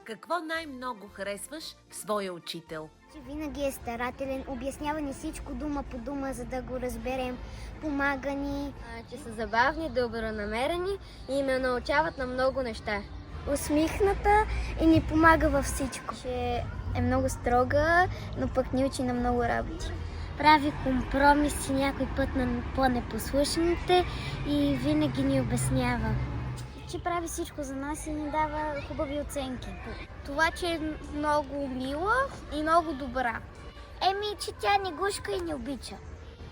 Какво най-много харесваш в своя учител? Че винаги е старателен, обяснява ни всичко дума по дума, за да го разберем, помага ни. Че са забавни, добронамерени и ме научават на много неща. Усмихната и ни помага във всичко. Че е много строга, но пък ни учи на много работи. Прави компромиси някой път на по-непослушните и винаги ни обяснява. Че прави всичко за нас и ни дава хубави оценки. Това, че е много мила и много добра. Че тя ни гушка и ни обича.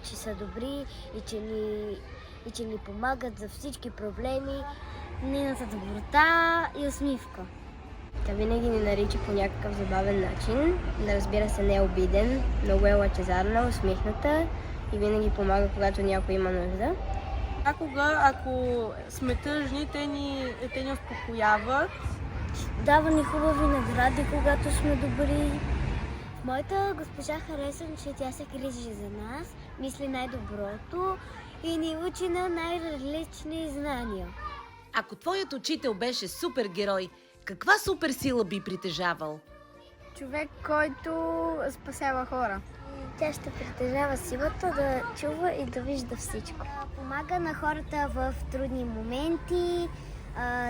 Че са добри и че ни помагат за всички проблеми. Нейната доброта и усмивка. Тя винаги ни нарича по някакъв забавен начин. Да, разбира се, не е обиден, много е лъчезарна, усмихната и винаги помага, когато някой има нужда. Понякога, ако сме тъжни, те ни успокояват. Дава ни хубави награди, когато сме добри. Моята госпожа харесвам, че тя се грижи за нас, мисли най-доброто и ни учи на най-различни знания. Ако твоят учител беше супергерой, каква суперсила би притежавал? Човек, който спасява хора. Тя ще притежава силата да чува и да вижда всичко. Помага на хората в трудни моменти,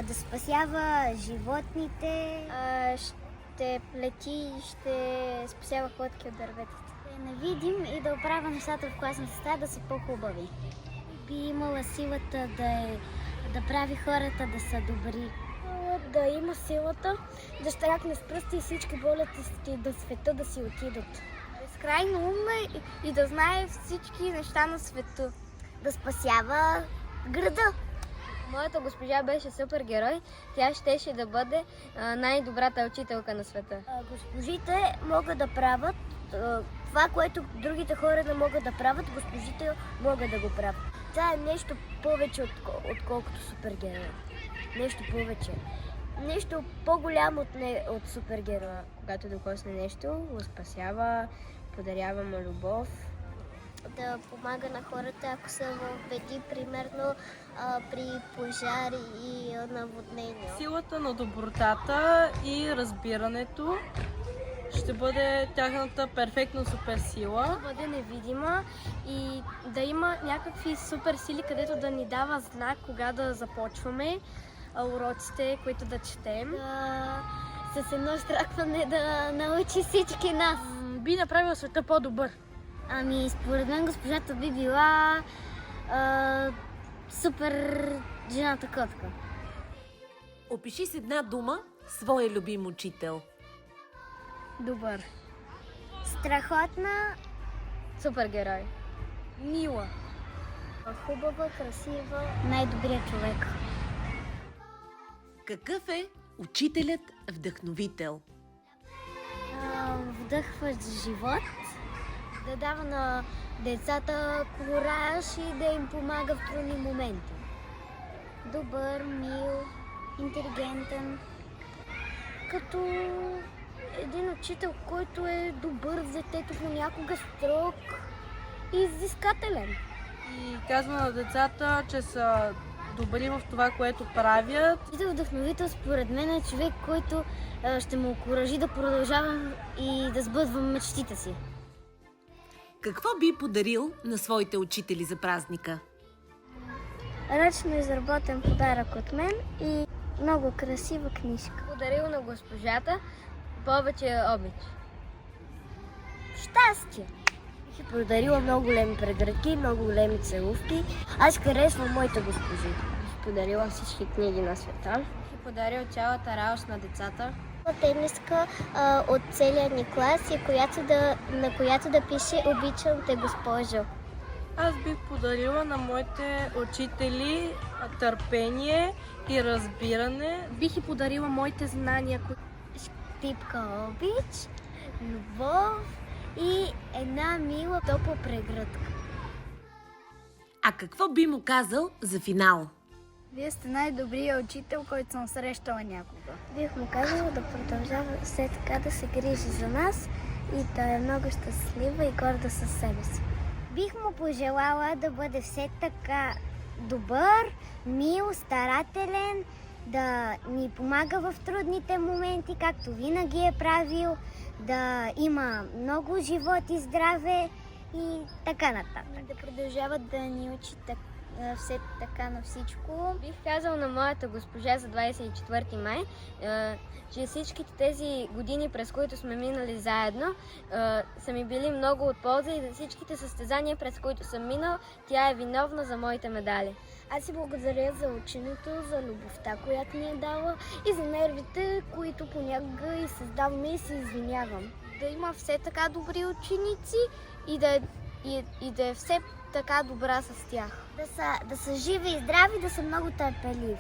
да спасява животните. Ще лети и ще спасява ходки от дърветата. Да не видим и да оправя нещата в класната стая да са по-хубави. Би имала силата да прави хората да са добри. Да има силата да щракне с пръсти и всички болести до света да си отидат. Безкрайно умна и да знае всички неща на света. Да спасява града. Моята госпожа беше супергерой, тя щеше да бъде най-добрата учителка на света. Госпожите могат да правят това, което другите хора не могат да правят, госпожите могат да го правят. Това е нещо повече отколкото супергерой. Нещо повече. Нещо по-голямо от супергероя. Когато докосне нещо, го спасява, подарява му любов. Да помага на хората, ако са в беди, примерно при пожари и наводнения. Силата на добротата и разбирането ще бъде тяхната перфектна суперсила. Да бъде невидима и да има някакви суперсили, където да ни дава знак кога да започваме уроците, които да четем. С едно штракване да научи всички нас. Би направил света по-добър. Според мен госпожата би била супер жената котка. Опиши с една дума своя любим учител. Добър. Страхотна, Супергерой. Мила. хубава, красива, най-добрият човек. Какъв е учителят вдъхновител? Вдъхващ живот, да дава на децата кураж и да им помага в трудни моменти. Добър, мил, интелигентен. Като един учител, който е добър с детето, понякога строг и изискателен. И казва на децата, че са добри в това, което правят. Учител вдъхновител според мен е човек, който ще му окуражи да продължава и да сбъдва мечтите си. Какво би подарил на своите учители за празника? Ръчно изработен подарък от мен и много красива книжка. Подарил на госпожата повече обич. Щастие! Бих подарила много големи прегръдки, много големи целувки. Аз харесвам моите госпожи. Бих подарила всички книги на света. Бих подарил цялата радост на децата. Тениска от целия ни клас, на която да пише "Обичам те, госпожо". Аз бих подарила на моите учители търпение и разбиране. Бих и подарила моите знания. Типка обич, любов и една мила топла прегръдка. А какво би му казал за финал? Вие сте най-добрият учител, който съм срещала някога. Бих му казала да продължава все така да се грижи за нас и да е много щастлива и горда със себе си. Бих му пожелала да бъде все така добър, мил, старателен да ни помага в трудните моменти, както винаги е правил, да има много живот и здраве и така нататък. Да продължават да ни учат все така на всичко. Бих казал на моята госпожа за 24 май, че всичките тези години, през които сме минали заедно, са ми били много от полза и за всичките състезания, през които съм минал, тя е виновна за моите медали. Аз си благодаря за ученето, за любовта, която ни е дала и за нервите, които понякога и създаваме и се извинявам. Да има все така добри ученици и да е все така добра с тях. Да са живи и здрави, да са много търпеливи.